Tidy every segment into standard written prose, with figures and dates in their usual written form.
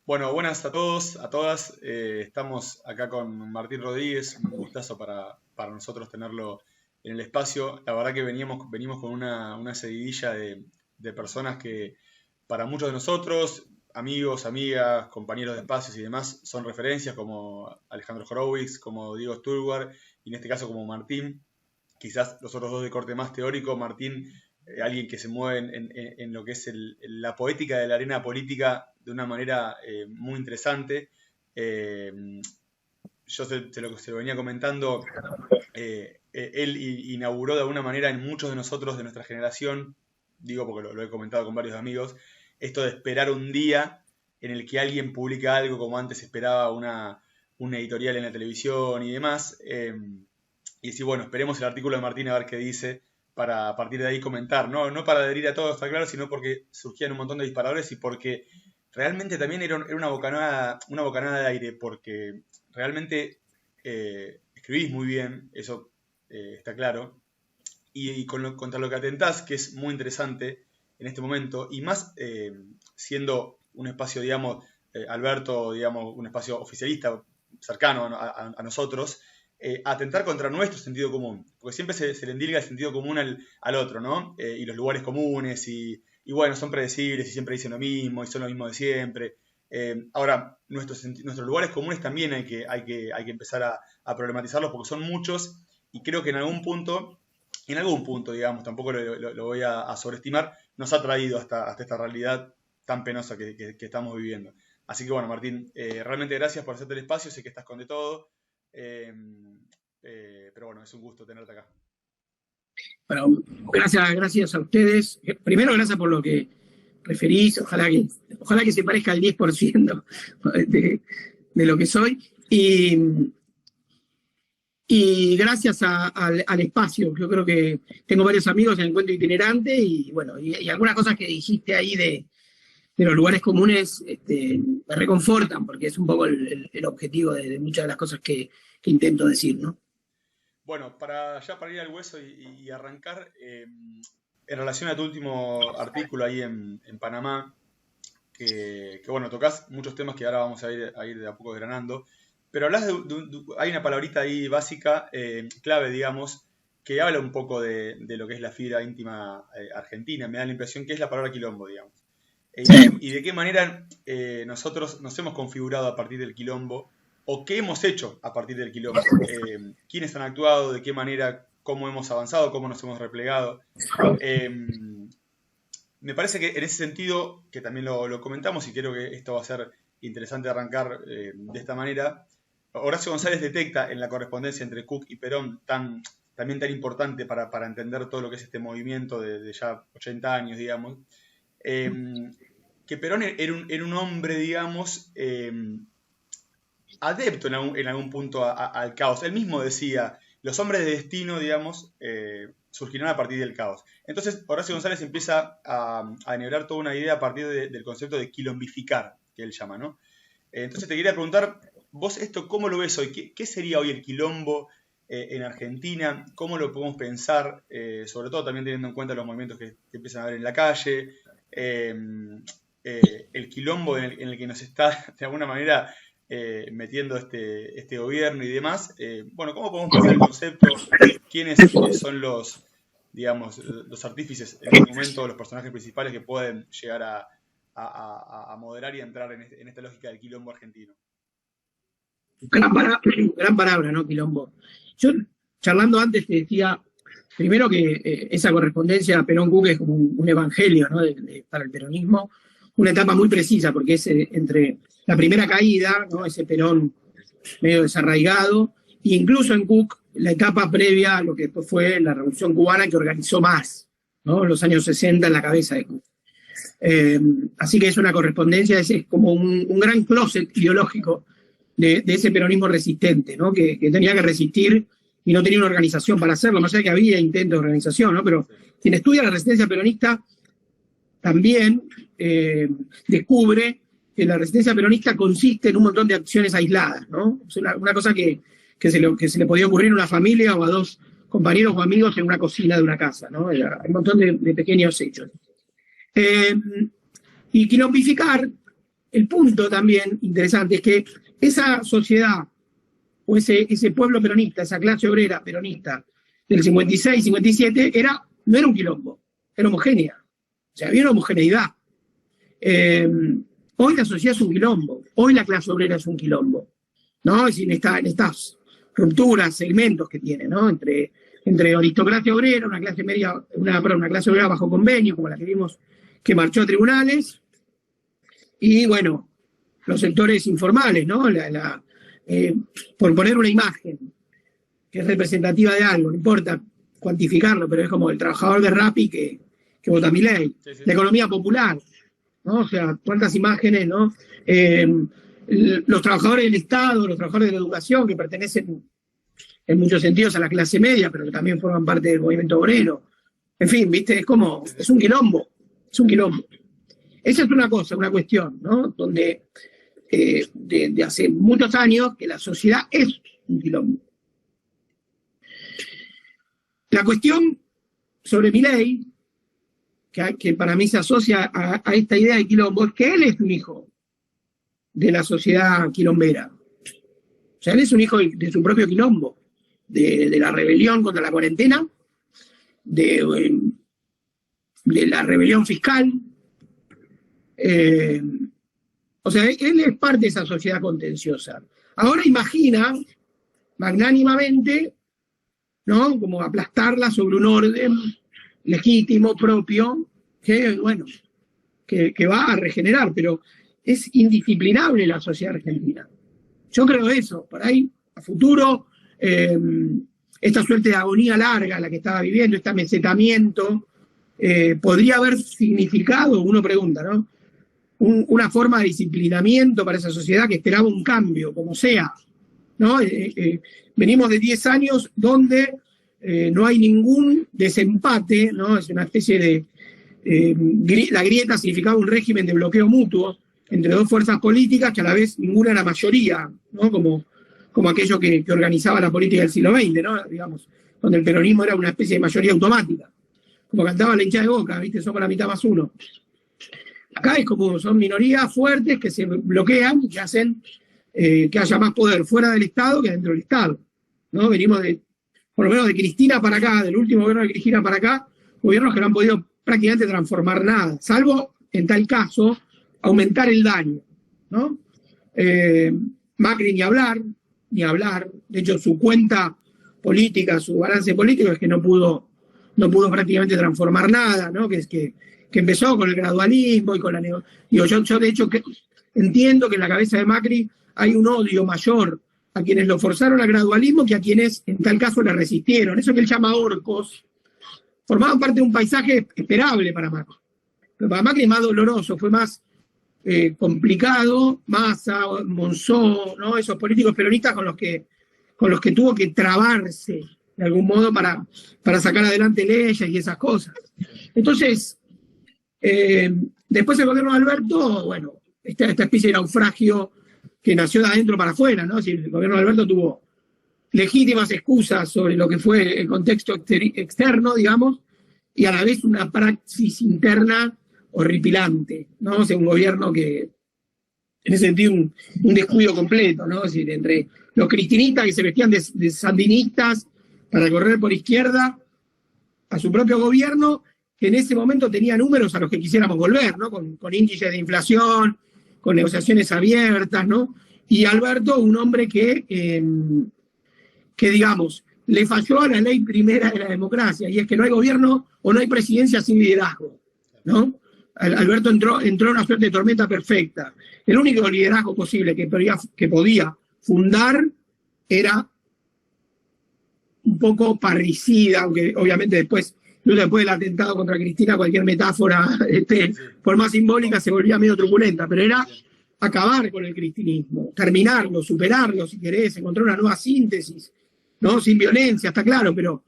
Bueno, buenas a todos, a todas. Estamos acá con Martín Rodríguez, un gustazo para nosotros tenerlo en el espacio. La verdad que venimos con una seguidilla de personas que para muchos de nosotros, amigos, amigas, compañeros de espacios y demás, son referencias como Alejandro Horowitz, como Diego Sturwar y en este caso como Martín. Quizás los otros dos de corte más teórico, Martín, alguien que se mueve en lo que es la poética de la arena política de una manera muy interesante. Eh, yo se lo venía comentando, él inauguró de alguna manera en muchos de nosotros de nuestra generación, digo porque lo he comentado con varios amigos, esto de esperar un día en el que alguien publica algo como antes esperaba una editorial en la televisión y demás. Y decir, bueno, esperemos el artículo de Martín a ver qué dice para a partir de ahí comentar, ¿no? No para adherir a todo, está claro, sino porque surgían un montón de disparadores y porque realmente también era una bocanada de aire, porque realmente escribís muy bien, eso está claro, y contra lo que atentás, que es muy interesante en este momento, y más siendo un espacio, digamos, Alberto, digamos, un espacio oficialista cercano a nosotros, atentar contra nuestro sentido común, porque siempre se le endilga el sentido común al otro, ¿no? Y los lugares comunes, y bueno, son predecibles y siempre dicen lo mismo, y son lo mismo de siempre. Ahora, nuestros lugares comunes también hay que empezar a problematizarlos porque son muchos, y creo que en algún punto, digamos, tampoco lo voy a sobreestimar, nos ha traído hasta esta realidad tan penosa que estamos viviendo. Así que bueno, Martín, realmente gracias por hacerte el espacio, sé que estás con de todo, eh, pero bueno, es un gusto tenerte acá. Bueno, gracias a ustedes. Primero, gracias por lo que referís. Ojalá que se parezca al 10% de lo que soy. Y gracias al espacio. Yo creo que tengo varios amigos en el encuentro itinerante y bueno, y algunas cosas que dijiste ahí de los lugares comunes me reconfortan porque es un poco el objetivo de muchas de las cosas que intento decir, ¿no? Bueno, para ir al hueso y arrancar, en relación a tu último artículo ahí en Panamá, que, bueno, tocas muchos temas que ahora vamos a ir de a poco desgranando, pero hablas hay una palabrita ahí básica, clave, digamos, que habla un poco de lo que es la fibra íntima argentina, me da la impresión que es la palabra quilombo, digamos. Y de qué manera nosotros nos hemos configurado a partir del quilombo, o qué hemos hecho a partir del quilombo, quiénes han actuado, de qué manera, cómo hemos avanzado, cómo nos hemos replegado. Eh, Me parece que en ese sentido, que también lo comentamos y creo que esto va a ser interesante arrancar de esta manera, Horacio González detecta en la correspondencia entre Cook y Perón también tan importante para entender todo lo que es este movimiento de ya 80 años, digamos, eh, que Perón era un hombre, digamos, adepto en algún punto al caos. Él mismo decía, los hombres de destino, digamos, surgirán a partir del caos. Entonces, Horacio González empieza a enhebrar toda una idea a partir del concepto de quilombificar, que él llama, ¿no? Entonces te quería preguntar, vos esto, ¿cómo lo ves hoy? ¿Qué sería hoy el quilombo en Argentina? ¿Cómo lo podemos pensar? Sobre todo también teniendo en cuenta los movimientos que empiezan a haber en la calle, eh, el quilombo en el que nos está, de alguna manera, metiendo este gobierno y demás. Bueno, ¿cómo podemos pensar el concepto? ¿Quiénes son digamos, los artífices en este momento, los personajes principales que pueden llegar a moderar y a entrar en esta lógica del quilombo argentino? Gran palabra, ¿no? Quilombo. Yo, charlando antes, te decía, primero que esa correspondencia a Perón-Cook es como un evangelio, ¿no? Para el peronismo, una etapa muy precisa, porque es entre la primera caída, ¿no? Ese Perón medio desarraigado, e incluso en Cook, la etapa previa a lo que después fue la Revolución Cubana, que organizó más, ¿no? En los años 60 en la cabeza de Cook. Así que es una correspondencia, es como un gran closet ideológico de ese peronismo resistente, ¿no? Que tenía que resistir y no tenía una organización para hacerlo, más allá de que había intentos de organización, ¿no? Pero quien estudia la resistencia peronista también descubre que la resistencia peronista consiste en un montón de acciones aisladas, ¿no? Es una cosa que se le podía ocurrir a una familia o a dos compañeros o amigos en una cocina de una casa, ¿no? Hay un montón de pequeños hechos. Y quilombificar el punto también interesante es que esa sociedad o ese pueblo peronista, esa clase obrera peronista del 56, 57, no era un quilombo, era homogénea. O sea, había una homogeneidad. Hoy la sociedad es un quilombo, hoy la clase obrera es un quilombo, ¿no? Es decir, en estas rupturas, segmentos que tiene, ¿no? Entre aristocracia obrera, una clase media, una clase obrera bajo convenio, como la que vimos que marchó a tribunales, y bueno, los sectores informales, ¿no? Por poner una imagen que es representativa de algo, no importa cuantificarlo, pero es como el trabajador de Rappi que vota Milei, sí. La economía popular, ¿no? O sea, cuántas imágenes, ¿no? Los trabajadores del Estado, los trabajadores de la educación, que pertenecen en muchos sentidos a la clase media, pero que también forman parte del movimiento obrero. En fin, ¿viste? Es un quilombo, Esa es una cosa, una cuestión, ¿no? Donde de hace muchos años que la sociedad es un quilombo. La cuestión sobre Milei, que para mí se asocia a esta idea de quilombo, es que él es un hijo de la sociedad quilombera. O sea, él es un hijo de su propio quilombo, de la rebelión contra la cuarentena, de la rebelión fiscal. O sea, él es parte de esa sociedad contenciosa. Ahora imagina, magnánimamente, ¿no? Como aplastarla sobre un orden legítimo, propio, que va a regenerar, pero es indisciplinable la sociedad argentina. Yo creo eso, por ahí, a futuro, esta suerte de agonía larga la que estaba viviendo, este amesetamiento, podría haber significado, uno pregunta, ¿no? Una forma de disciplinamiento para esa sociedad que esperaba un cambio, como sea, ¿no? Venimos de 10 años donde no hay ningún desempate, ¿no? Es una especie de... la grieta significaba un régimen de bloqueo mutuo entre dos fuerzas políticas que a la vez ninguna era mayoría, ¿no? Como aquello que organizaba la política del siglo XX, ¿no? Digamos, donde el peronismo era una especie de mayoría automática. Como cantaba la hinchada de Boca, ¿viste? Somos la mitad más uno. Acá es como son minorías fuertes que se bloquean y que hacen que haya más poder fuera del Estado que dentro del Estado, ¿no? Venimos por lo menos de Cristina para acá, del último gobierno de Cristina para acá, gobiernos que no han podido prácticamente transformar nada, salvo, en tal caso, aumentar el daño, ¿no? Macri ni hablar, de hecho su cuenta política, su balance político es que no pudo prácticamente transformar nada, ¿no? Que empezó con el gradualismo y con la negociación. Yo de hecho entiendo que en la cabeza de Macri hay un odio mayor a quienes lo forzaron al gradualismo que a quienes en tal caso le resistieron. Eso que él llama orcos, formaban parte de un paisaje esperable para Macri. Pero para Macri es más doloroso, fue más complicado, Massa, Monzó, ¿no? Esos políticos peronistas con los que tuvo que trabarse de algún modo para sacar adelante leyes y esas cosas. Entonces, después el gobierno de Alberto, bueno, esta especie de naufragio que nació de adentro para afuera, ¿no? Si el gobierno de Alberto tuvo legítimas excusas sobre lo que fue el contexto externo, digamos, y a la vez una praxis interna horripilante, ¿no? O sea, un gobierno que, en ese sentido, un descuido completo, ¿no? Es decir, entre los cristinistas que se vestían de sandinistas para correr por izquierda, a su propio gobierno, que en ese momento tenía números a los que quisiéramos volver, ¿no? Con índices de inflación, con negociaciones abiertas, ¿no? Y Alberto, un hombre que digamos, le falló a la ley primera de la democracia, y es que no hay gobierno o no hay presidencia sin liderazgo, ¿no? Alberto entró en una suerte de tormenta perfecta. El único liderazgo posible que podía fundar era un poco parricida, aunque obviamente después del atentado contra Cristina, cualquier metáfora, por más simbólica, se volvía medio truculenta, pero era acabar con el cristinismo, terminarlo, superarlo, si querés, encontrar una nueva síntesis, ¿no? Sin violencia, está claro, pero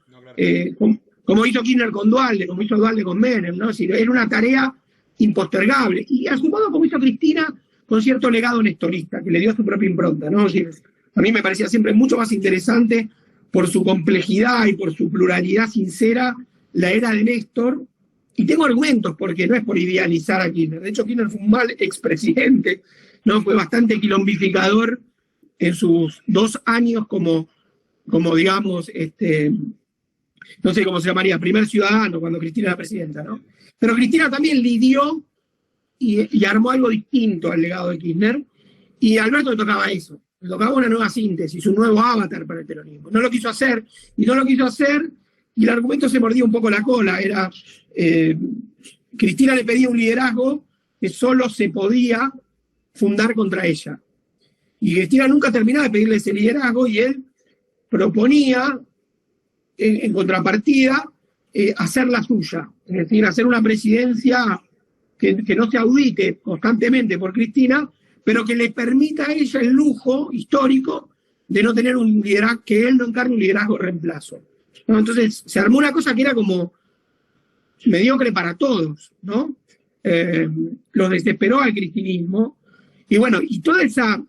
como hizo Kirchner con Duhalde, como hizo Duhalde con Menem, ¿no? Es decir, era una tarea impostergable. Y a su modo, como hizo Cristina, con cierto legado nestorista, que le dio su propia impronta, ¿no? Es decir, a mí me parecía siempre mucho más interesante, por su complejidad y por su pluralidad sincera, la era de Néstor, Y tengo argumentos, porque no es por idealizar a Kirchner. De hecho, Kirchner fue un mal expresidente, ¿no? Fue bastante quilombificador en sus 2 años como digamos, no sé cómo se llamaría, primer ciudadano cuando Cristina era presidenta, ¿no? Pero Cristina también lidió y armó algo distinto al legado de Kirchner, y a Alberto le tocaba eso, le tocaba una nueva síntesis, un nuevo avatar para el peronismo. No lo quiso hacer, y el argumento se mordía un poco la cola, era, Cristina le pedía un liderazgo que solo se podía fundar contra ella. Y Cristina nunca terminaba de pedirle ese liderazgo, y él proponía, en contrapartida, hacer la suya, es decir, hacer una presidencia que no se audite constantemente por Cristina, pero que le permita a ella el lujo histórico de no tener un liderazgo, que él no encarne un liderazgo reemplazo, ¿no? Entonces se armó una cosa que era como mediocre para todos, ¿no? Los desesperó al cristinismo, y bueno, y toda esa,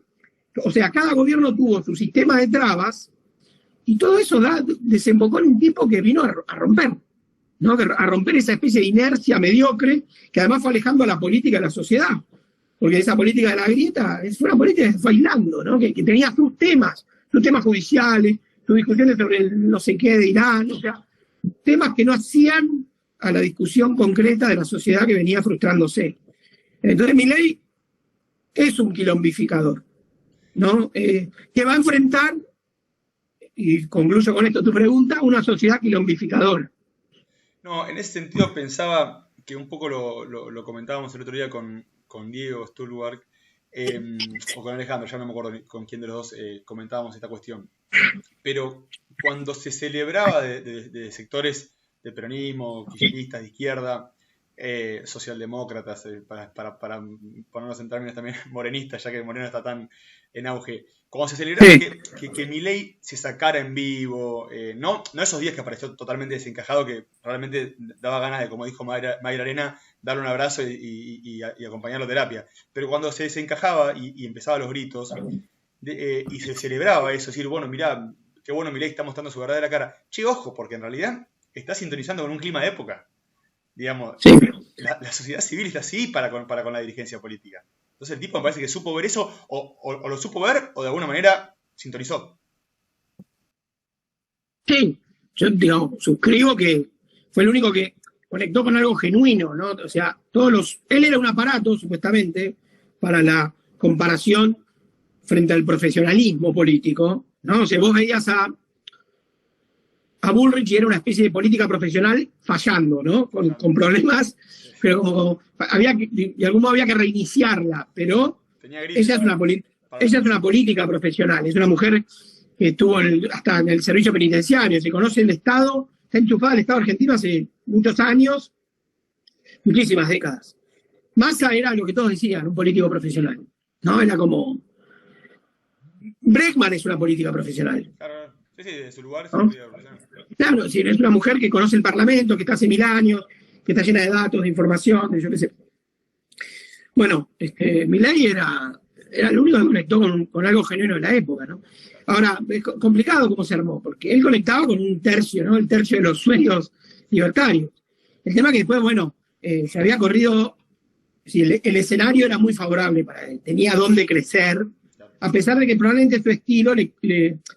o sea, cada gobierno tuvo su sistema de trabas, y todo eso desembocó en un tipo que vino a romper, ¿no? A romper esa especie de inercia mediocre que además fue alejando a la política de la sociedad. Porque esa política de la grieta es una política que se fue aislando, ¿no? Que tenía sus temas judiciales, sus discusiones sobre el no sé qué de Irán, o sea, temas que no hacían a la discusión concreta de la sociedad que venía frustrándose. Entonces Milei es un quilombificador, ¿no? Que va a enfrentar, y concluyo con esto tu pregunta, una sociedad quilombificadora. No, en ese sentido pensaba que un poco lo comentábamos el otro día con Diego Stulberg, o con Alejandro, ya no me acuerdo con quién de los dos comentábamos esta cuestión. Pero cuando se celebraba de sectores del peronismo, kirchneristas de izquierda, socialdemócratas, para ponernos en términos también morenistas, ya que Moreno está tan en auge, cuando se celebraba que Milei se sacara en vivo, no esos días que apareció totalmente desencajado, que realmente daba ganas de, como dijo Mayra Arena, darle un abrazo y acompañarlo a terapia, pero cuando se desencajaba y empezaba los gritos, y se celebraba eso, decir, bueno, mirá, qué bueno Milei está mostrando su verdadera cara, che, ojo, porque en realidad está sintonizando con un clima de época. Digamos, sí. La sociedad civil está así para con la dirigencia política. Entonces el tipo me parece que supo ver eso, o lo supo ver, o de alguna manera sintonizó. Sí, yo digamos, suscribo que fue el único que conectó con algo genuino, ¿no? O sea, él era un aparato, supuestamente, para la comparación frente al profesionalismo político, ¿no? O sea, vos veías a Bullrich y era una especie de política profesional fallando, ¿no? Con problemas, pero como de algún modo había que reiniciarla, pero ella es una política profesional, es una mujer que estuvo hasta en el servicio penitenciario, se conoce el Estado, está enchufada al Estado argentino hace muchos años, muchísimas décadas. Massa era lo que todos decían, un político profesional, ¿no? Era como... Bregman es una política profesional. Claro, sí, de su lugar. ¿No? Claro, sí, es una mujer que conoce el Parlamento, que está hace 1000 años, que está llena de datos, de información, de yo qué sé. Bueno, Milei era el único que conectó con algo genuino de la época, ¿no? Ahora, es complicado cómo se armó, porque él conectaba con un tercio, ¿no? El tercio de los sueños libertarios. El tema que después, bueno, se había corrido, sí, el escenario era muy favorable para él, tenía dónde crecer, a pesar de que probablemente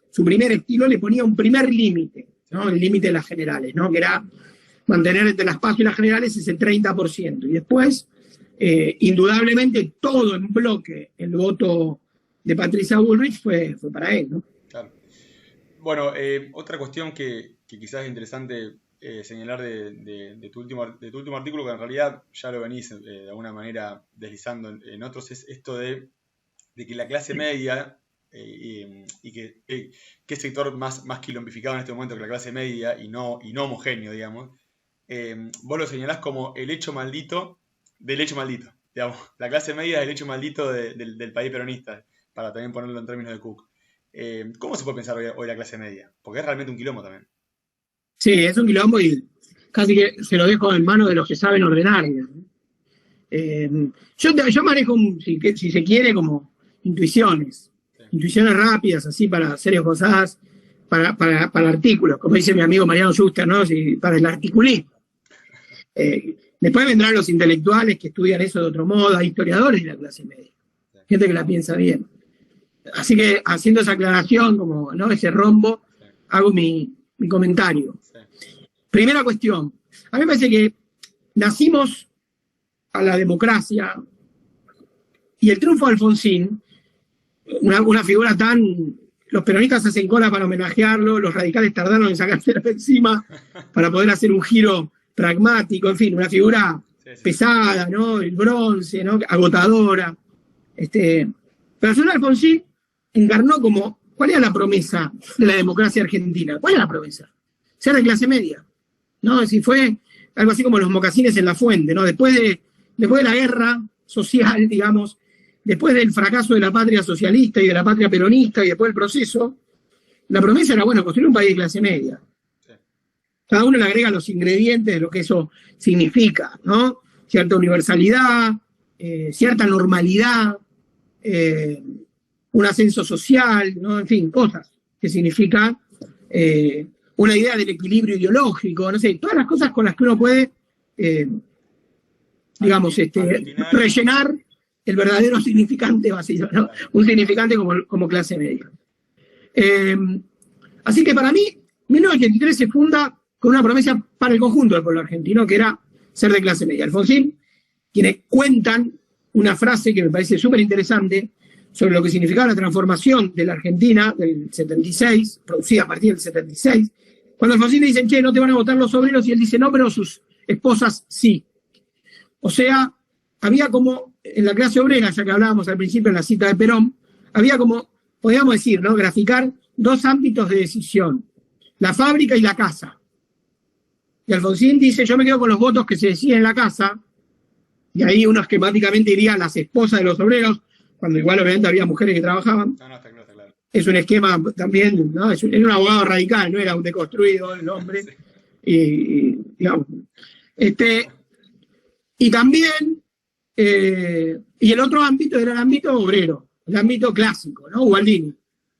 su primer estilo le ponía un primer límite, ¿no? El límite de las generales, ¿no? Que era mantener entre las PASO y las generales ese 30%. Y después, indudablemente, todo en bloque, el voto de Patricia Bullrich fue para él, ¿no? Claro. Bueno, otra cuestión que quizás es interesante señalar de tu último artículo, que en realidad ya lo venís de alguna manera deslizando en otros, es esto de que la clase media, y que sector más quilombificado en este momento que la clase media y no homogéneo, digamos, vos lo señalás como el hecho maldito del hecho maldito, digamos, la clase media es el hecho maldito del país peronista, para también ponerlo en términos de Cook. ¿Cómo se puede pensar hoy la clase media? Porque es realmente un quilombo también. Sí, es un quilombo y casi que se lo dejo en manos de los que saben ordenar, ¿no? Yo manejo, si se quiere, como intuiciones. Sí. Intuiciones rápidas, así, para hacer cosas, para artículos, como dice mi amigo Mariano Schuster, ¿no? Para el articulismo. Después vendrán los intelectuales que estudian eso de otro modo, hay historiadores de la clase media, gente que la piensa bien. Así que haciendo esa aclaración, como ¿no? ese rombo, hago mi comentario. Primera cuestión, a mí me parece que nacimos a la democracia y el triunfo de Alfonsín, una figura tan... Los peronistas hacen cola para homenajearlo, los radicales tardaron en sacársela de encima para poder hacer un giro pragmático, en fin, una figura pesada, ¿no? El bronce, ¿no? Agotadora. Pero el señor Alfonsín encarnó como, ¿cuál era la promesa de la democracia argentina? ¿Cuál era la promesa? Ser de clase media, ¿no? Si fue algo así como los mocasines en la fuente, ¿no? Después de la guerra social, digamos, después del fracaso de la patria socialista y de la patria peronista y después del proceso, la promesa era, bueno, construir un país de clase media. Cada uno le agrega los ingredientes de lo que eso significa, ¿no? Cierta universalidad, cierta normalidad, un ascenso social, ¿no? En fin, cosas que significan una idea del equilibrio ideológico, no sé, todas las cosas con las que uno puede, digamos, rellenar el verdadero significante vacío, ¿no? Un significante como clase media. Así que para mí, 1983 se funda con una promesa para el conjunto del pueblo argentino, que era ser de clase media. Alfonsín, quienes cuentan una frase que me parece súper interesante sobre lo que significaba la transformación de la Argentina del 76, producida a partir del 76, cuando Alfonsín le dicen, che, no te van a votar los obreros, y él dice, no, pero sus esposas sí. O sea, había como, en la clase obrera, ya que hablábamos al principio en la cita de Perón, había como, podríamos decir, ¿no? Graficar dos ámbitos de decisión, la fábrica y la casa. Y Alfonsín dice, yo me quedo con los votos que se deciden en la casa, y ahí uno esquemáticamente diría las esposas de los obreros, cuando igual obviamente había mujeres que trabajaban. No, está claro, está claro. Es un esquema también, ¿no? Era un abogado radical, no era un deconstruido el hombre. Sí. Y digamos, y también, y el otro ámbito era el ámbito obrero, el ámbito clásico, ¿no? Ubaldini,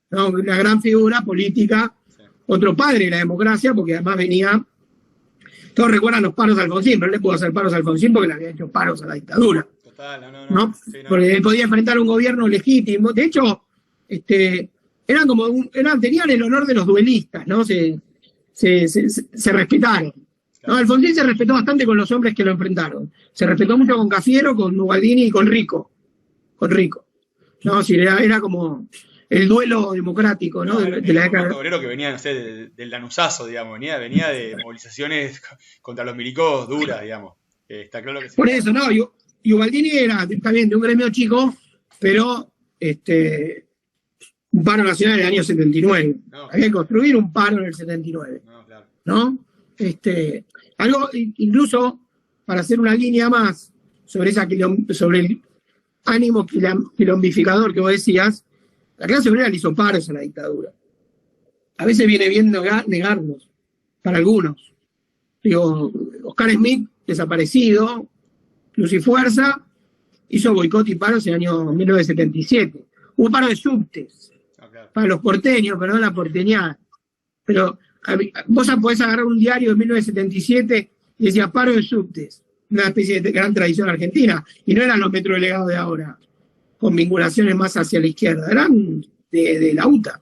¿no? Una gran figura política, sí. Otro padre de la democracia, porque además venía, todos recuerdan los paros a Alfonsín, pero no le pudo hacer paros a Alfonsín porque le había hecho paros a la dictadura. Total, ¿no? Sí, no. Porque él podía enfrentar un gobierno legítimo. De hecho, eran como tenían el honor de los duelistas, ¿no? Se respetaron. ¿No? Alfonsín se respetó bastante con los hombres que lo enfrentaron. Se respetó mucho con Cafiero, con Ubaldini y con Rico. ¿No? Sí, era como el duelo democrático, ¿no? De la década. Un obrero que venía, no sé, del lanuzazo, digamos, venía de movilizaciones contra los milicos duras, digamos. Está claro que sí. Por eso, ¿no? Y Ubaldini era también de un gremio chico, pero un paro nacional en el año 79. No. Había que construir un paro en el 79. No, claro. ¿No? Algo, incluso, para hacer una línea más sobre el ánimo quilombificador que vos decías, la clase obrera le hizo paros a la dictadura. A veces viene bien negarlos, para algunos. Digo, Oscar Smith, desaparecido, Luz y Fuerza, hizo boicot y paros en el año 1977. Hubo paro de subtes, para los porteños, perdón la porteñada. Pero vos podés agarrar un diario de 1977 y decía paro de subtes, una especie de gran tradición argentina, y no eran los metrodelegados de ahora, con vinculaciones más hacia la izquierda, eran de la UTA.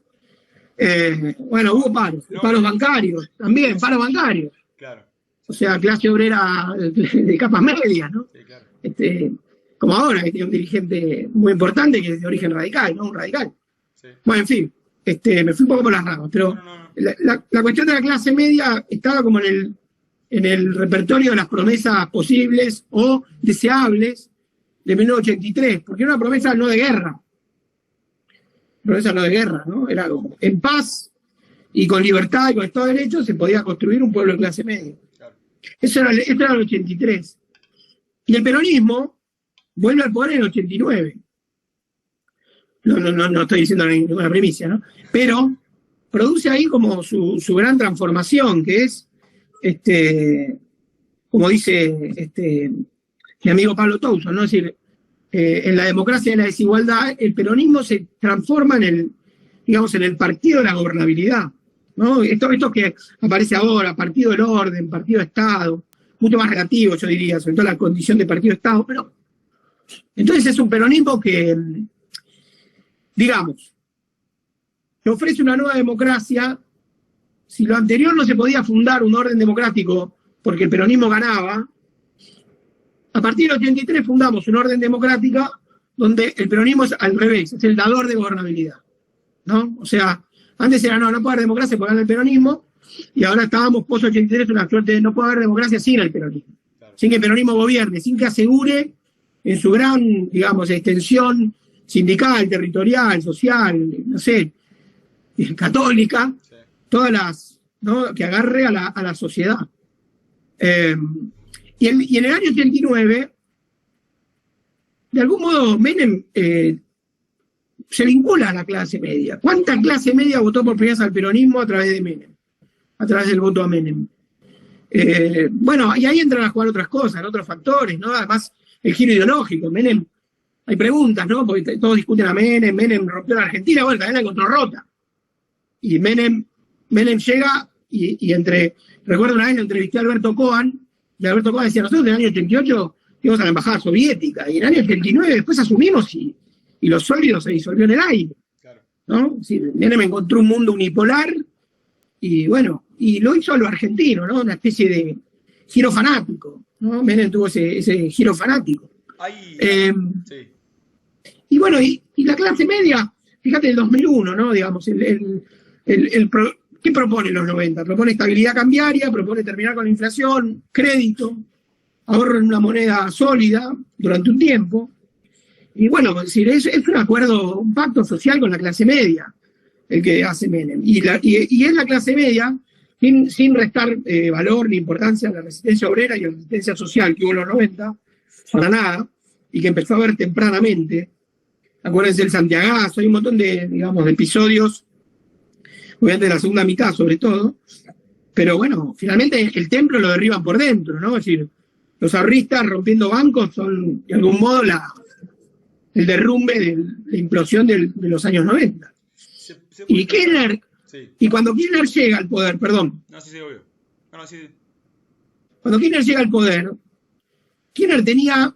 Bueno, hubo paros bancarios, también, paros bancarios. Claro. O sea, clase obrera de capas medias, ¿no? Sí, claro. Como ahora, que tiene un dirigente muy importante que es de origen radical, ¿no? Un radical. Sí. Bueno, en fin, me fui un poco por las ramas, pero no. La cuestión de la clase media estaba como en el repertorio de las promesas posibles o deseables de 1983, porque era una promesa no de guerra. Promesa no de guerra, ¿no? Era como, en paz y con libertad y con Estado de Derecho se podía construir un pueblo de clase media. Claro. Eso era el 83. Y el peronismo vuelve al poder en el 89. No estoy diciendo ninguna primicia, ¿no? Pero produce ahí como su gran transformación, que es, como dice mi amigo Pablo Touso, ¿no? Es decir, en la democracia de la desigualdad, el peronismo se transforma en el partido de la gobernabilidad, ¿no? Esto que aparece ahora, partido del orden, partido de Estado, mucho más relativo, yo diría, sobre todo la condición de partido-Estado, pero entonces es un peronismo que, digamos, que ofrece una nueva democracia. Si lo anterior no se podía fundar un orden democrático porque el peronismo ganaba, a partir del 83 fundamos una orden democrática donde el peronismo es al revés, es el dador de gobernabilidad, ¿no? O sea, antes era no puede haber democracia porque gana el peronismo, y ahora estábamos post-83 una suerte de no puede haber democracia sin el peronismo, claro, sin que el peronismo gobierne, sin que asegure en su gran, digamos, extensión sindical, territorial, social, no sé, católica, sí, todas las, ¿no?, que agarre a la sociedad. Y en el año 89, de algún modo, Menem se vincula a la clase media. ¿Cuánta clase media votó por primera vez al peronismo a través de Menem? A través del voto a Menem. Bueno, y ahí entran a jugar otras cosas, ¿no?, otros factores, ¿no? Además, el giro ideológico. Menem, hay preguntas, ¿no? Porque todos discuten a Menem, Menem rompió la Argentina, bueno, también la encontró rota. Y Menem llega y recuerdo una vez lo entrevisté a Alberto Cohen, y Alberto Cohen decía, nosotros en el año 88 íbamos a la embajada soviética, y en el año 89 después asumimos y lo sólido se disolvió en el aire, claro, ¿no? Sí, Menem encontró un mundo unipolar, y bueno, y lo hizo a lo argentino, ¿no? Una especie de giro fanático, ¿no? Menem tuvo ese giro fanático. Sí. Y bueno, y la clase media, fíjate, el 2001, ¿no? Digamos, ¿qué propone los 90? Propone estabilidad cambiaria, propone terminar con la inflación, crédito, ahorro en una moneda sólida durante un tiempo. Y bueno, es decir, es un acuerdo, un pacto social con la clase media, el que hace Menem. Y es la clase media, sin restar valor ni importancia a la resistencia obrera y a la resistencia social que hubo en los 90, para nada, y que empezó a ver tempranamente. Acuérdense del Santiagazo, hay un montón de, digamos, de episodios, obviamente de la segunda mitad sobre todo, pero bueno, finalmente el templo lo derriban por dentro, ¿no? Es decir, los ahorristas rompiendo bancos son de algún modo el derrumbe de la implosión de los años 90. Y Kirchner, sí, y cuando Kirchner llega al poder, perdón. No, sí, obvio. No, sí. Cuando Kirchner llega al poder, Kirchner tenía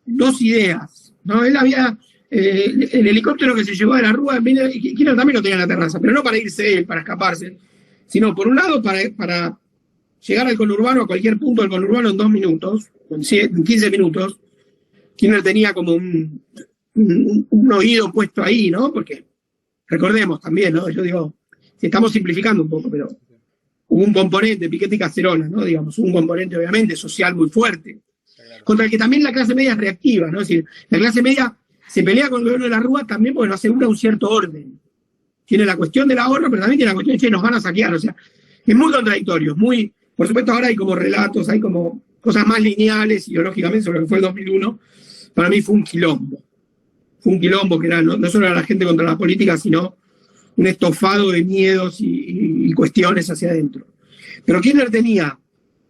dos ideas, ¿no? Él había el helicóptero que se llevó de la Rúa, Kirchner también lo tenía en la terraza, pero no para irse él, para escaparse, sino por un lado para llegar al conurbano, a cualquier punto del conurbano en 2 minutos, en 15 minutos. Kirchner tenía como un oído puesto ahí, ¿no? Porque recordemos también, ¿no? Yo digo, estamos simplificando un poco, pero hubo un componente, Piquete y Cacerola, ¿no? Digamos, hubo un componente obviamente social muy fuerte, contra el que también la clase media es reactiva, ¿no? Es decir, la clase media se pelea con el gobierno de la Rúa también porque no asegura un cierto orden. Tiene la cuestión del ahorro, pero también tiene la cuestión de que nos van a saquear, o sea, es muy contradictorio, muy, por supuesto ahora hay como relatos, hay como cosas más lineales ideológicamente sobre lo que fue el 2001, para mí fue un quilombo. Fue un quilombo que era no solo era la gente contra la política, sino un estofado de miedos y cuestiones hacia adentro. Pero Kirchner tenía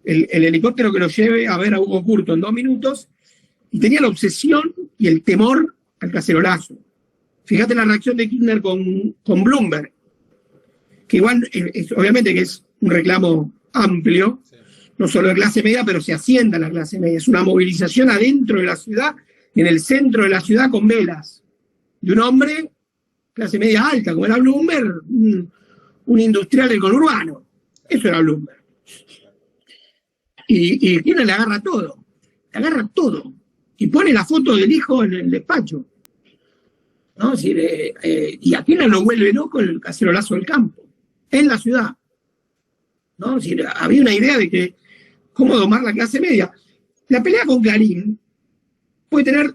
el helicóptero que lo lleve a ver a Hugo Curto en 2 minutos, y tenía la obsesión y el temor al cacerolazo. Fíjate la reacción de Kirchner con Bloomberg, que igual, obviamente que es un reclamo amplio, sí, no solo de clase media, pero se asienta la clase media. Es una movilización adentro de la ciudad, en el centro de la ciudad con velas, de un hombre, clase media alta, como era Bloomberg, un industrial del conurbano. Eso era Bloomberg. Y Kirchner le agarra todo, y pone la foto del hijo en el despacho, ¿no? Es decir, y a Kirchner lo vuelve loco el cacerolazo del campo, en la ciudad, ¿no? Es decir, había una idea de que cómo domar la clase media. La pelea con Clarín puede tener,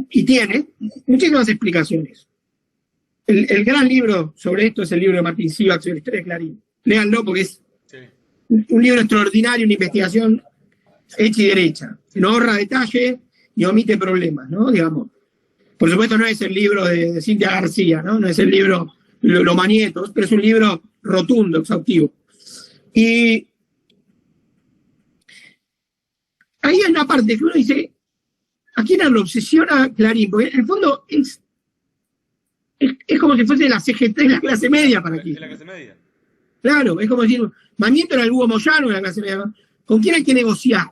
y tiene, muchísimas explicaciones. El gran libro sobre esto es el libro de Martín Sivak sobre la historia de Clarín. Léanlo porque es un libro extraordinario, una investigación hecha y derecha. No ahorra detalle ni omite problemas, ¿no? Digamos. Por supuesto no es el libro de Cintia García, ¿no? No es el libro Los Manietos, pero es un libro rotundo, exhaustivo. Y ahí hay una parte que uno dice, ¿a quién lo obsesiona Clarín? Porque en el fondo es como si fuese la CGT de la clase media para aquí. ¿De la clase media? Claro, es como decir, Manieto era el Hugo Moyano de la clase media. ¿con quién hay que negociar?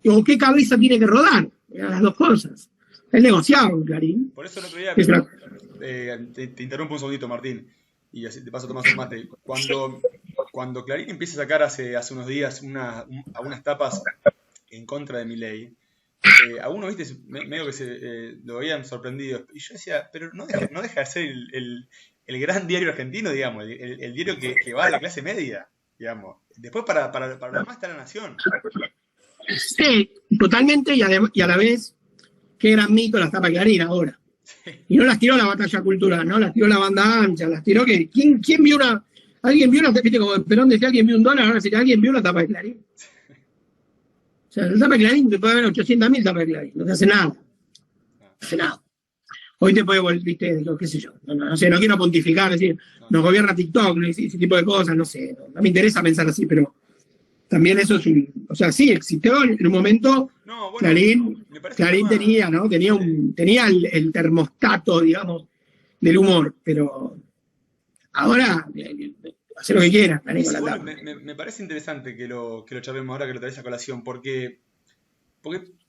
¿O qué cabeza tiene que rodar? Las dos cosas. Él negociaba con Clarín. Por eso el otro día, te interrumpo un segundito, Martín, y así te paso a tomar un mate. Cuando Clarín empieza a sacar hace unos días algunas tapas en contra de Milei, algunos, viste, medio que lo habían sorprendido. Y yo decía, pero no deja de ser el gran diario argentino, digamos, el diario que va a la clase media, digamos. Después para lo demás está La Nación. Sí, totalmente, y a la vez, qué gran mito las tapas Clarín ahora. Y no las tiró la batalla cultural, ¿no? Las tiró la banda ancha, las tiró que. ¿Quién vio una? ¿Alguien vio una? Viste, como Perón decía, alguien vio un dólar, ahora sería alguien vio una tapa de Clarín. O sea, la tapa de Clarín te puede haber 800.000 tapas de Clarín, no te hace nada. No hace nada. Hoy te puede volver, viste, qué sé yo. No sé, no quiero pontificar, decir, nos gobierna TikTok, ese tipo de cosas, no sé. No me interesa pensar así, pero también eso es un. O sea, sí, existió en un momento. No, bueno, Clarín tenía, ¿no? Tenía el termostato, digamos, del humor, pero ahora hacer lo que quiera, Clarín con la tapa. Me parece interesante que lo charlemos ahora que lo traes a colación, porque,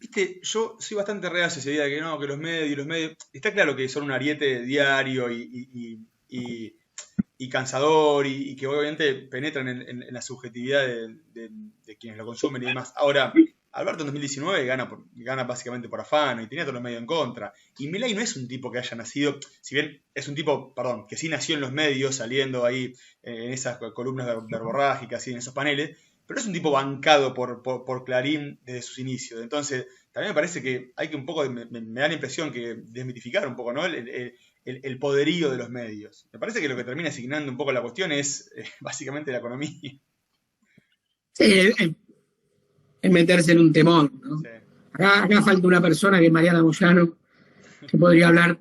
viste, yo soy bastante reacio a esa idea de que no, que los medios, está claro que son un ariete diario y cansador y que obviamente penetran en la subjetividad de quienes lo consumen y demás. Ahora, Alberto en 2019 gana básicamente por afano y tenía todos los medios en contra. Y Milei no es un tipo que haya nacido, si bien es un tipo, que sí nació en los medios, saliendo ahí en esas columnas verborrágicas y en esos paneles, pero es un tipo bancado por Clarín desde sus inicios. Entonces, también me parece que hay que un poco, me da la impresión que desmitificar un poco, ¿no? El poderío de los medios. Me parece que lo que termina asignando un poco la cuestión es básicamente la economía. Sí, es meterse en un temor, ¿no? Sí. Acá falta una persona que es Mariana Moyano, que podría hablar,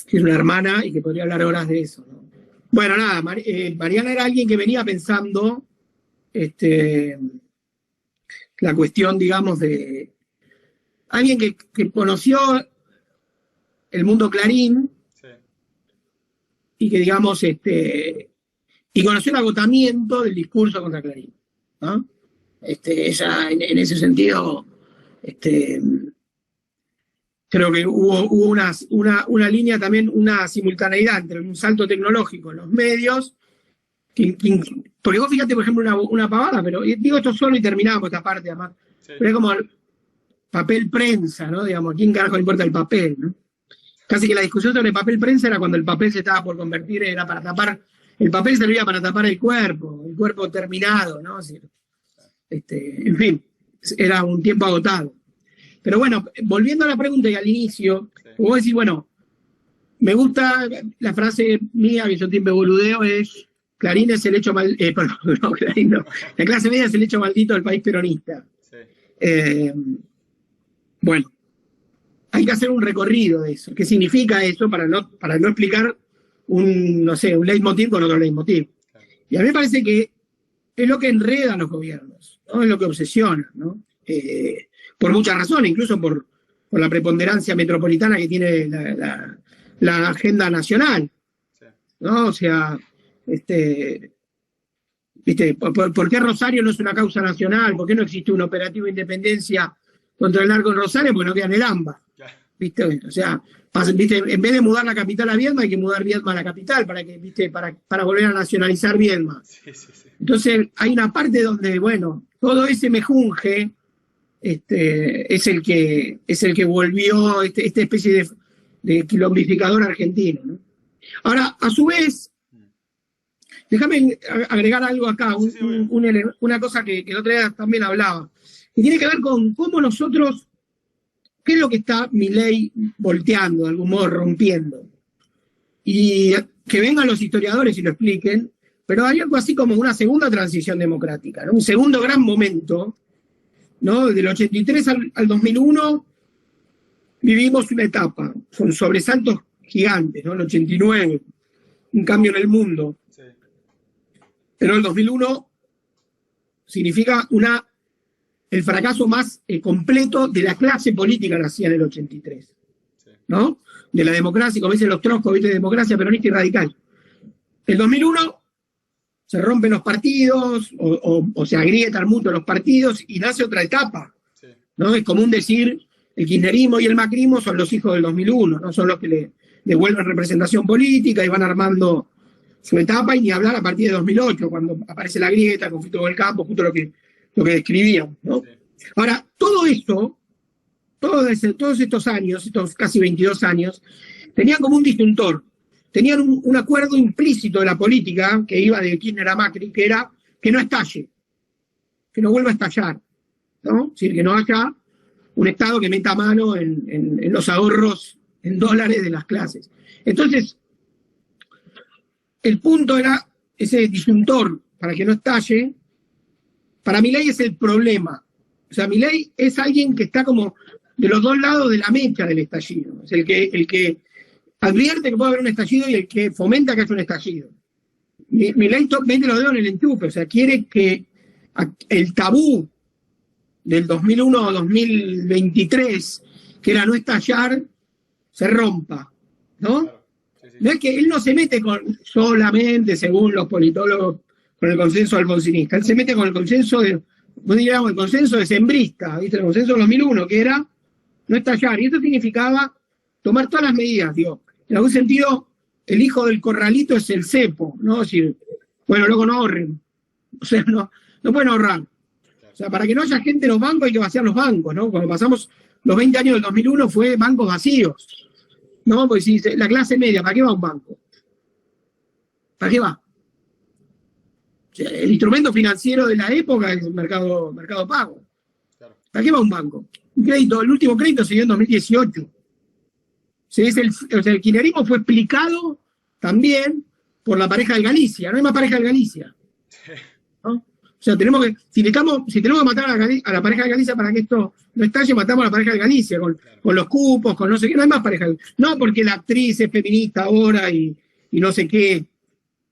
que es una hermana y que podría hablar horas de eso, ¿no? Bueno, nada, Mariana era alguien que venía pensando la cuestión, digamos, de alguien que conoció el mundo Clarín. Sí. Y que, digamos, y conoció el agotamiento del discurso contra Clarín, ¿no? Ella, en ese sentido, creo que hubo una línea también, una simultaneidad entre un salto tecnológico en los medios, porque vos fíjate, por ejemplo, una pavada, pero digo esto solo y terminamos esta parte, además, sí. Pero es como el papel prensa, ¿no? Digamos, ¿a quién carajo le importa el papel, no? Casi que la discusión sobre papel prensa era cuando el papel se estaba por convertir, era para tapar, el papel servía para tapar el cuerpo terminado, ¿no? En fin, era un tiempo agotado. Pero bueno, volviendo a la pregunta y al inicio, sí. Vos decís, bueno, me gusta la frase mía que yo siempre boludeo, es Clarín es el hecho Clarín no, la clase media es el hecho maldito del país peronista. Sí. Bueno, hay que hacer un recorrido de eso. ¿Qué significa eso? Para no explicar un leitmotiv con otro leitmotiv. Claro. Y a mí me parece que es lo que enreda a los gobiernos, ¿no? Es lo que obsesiona, ¿no? Por muchas razones, incluso por la preponderancia metropolitana que tiene la agenda nacional, ¿no? O sea, ¿viste? ¿Por qué Rosario no es una causa nacional? ¿Por qué no existe un operativo de independencia contra el narco en Rosario? Porque no queda en el AMBA. ¿Viste? O sea, ¿viste? En vez de mudar la capital a Viedma, hay que mudar Viedma a la capital para volver a nacionalizar Viedma. Sí. Entonces, hay una parte donde, bueno, todo ese mejunje es el que volvió esta especie de quilombificador argentino, ¿no? Ahora, a su vez, déjame agregar algo acá, una cosa que el otro día también hablaba, que tiene que ver con cómo nosotros, qué es lo que está Milei volteando, de algún modo rompiendo. Y que vengan los historiadores y lo expliquen, pero hay algo así como una segunda transición democrática, ¿no? Un segundo gran momento, ¿no? Del 83 al 2001 vivimos una etapa, con sobresaltos gigantes, ¿no? El 89, un cambio en el mundo. Sí. Pero el 2001 significa el fracaso más completo de la clase política nacida en el 83, ¿no? De la democracia, como dicen los troscos, ¿viste? Democracia peronista y radical. El 2001 se rompen los partidos o se agrietan mucho los partidos y nace otra etapa, Sí. ¿no? Es común decir el kirchnerismo y el macrismo son los hijos del 2001, ¿no? Son los que le devuelven representación política y van armando su etapa, y ni hablar a partir de 2008, cuando aparece la grieta, el conflicto con el campo, justo lo que describían, ¿no? Sí. Ahora, todo esto, todos estos años, estos casi 22 años, tenían como un disyuntor. Tenían un acuerdo implícito de la política que iba de Kirchner a Macri, que era que no estalle, que no vuelva a estallar, ¿no? Es decir, que no haya un Estado que meta mano en los ahorros en dólares de las clases. Entonces, el punto era ese disyuntor para que no estalle. Para Milei es el problema. O sea, Milei es alguien que está como de los dos lados de la mecha del estallido. Es el que advierte que puede haber un estallido y el que fomenta que haya un estallido. Milei mete los dedos en el enchufe, o sea, quiere que el tabú del 2001 a 2023, que era no estallar, se rompa, ¿no? Claro. Sí, sí. No es que él no se mete solamente, según los politólogos, con el consenso alfonsinista, él se mete con el consenso el consenso decembrista, ¿viste? El consenso del 2001, que era no estallar, y eso significaba tomar todas las medidas, digo. En algún sentido, el hijo del corralito es el cepo, ¿no? Es decir, bueno, luego no ahorren. O sea, no pueden ahorrar. O sea, para que no haya gente en los bancos hay que vaciar los bancos, ¿no? Cuando pasamos los 20 años del 2001 fue bancos vacíos, ¿no? Porque si la clase media, ¿para qué va un banco? ¿Para qué va? O sea, el instrumento financiero de la época es el mercado pago. Claro. ¿Para qué va un banco? Un crédito, el último crédito se dio en 2018. El kirchnerismo fue explicado también por la pareja del Galicia. No hay más pareja del Galicia, ¿no? O sea, si tenemos que matar a la pareja de Galicia para que esto no estalle, matamos a la pareja de Galicia, con los cupos, con no sé qué, no hay más pareja. No porque la actriz es feminista ahora y no sé qué,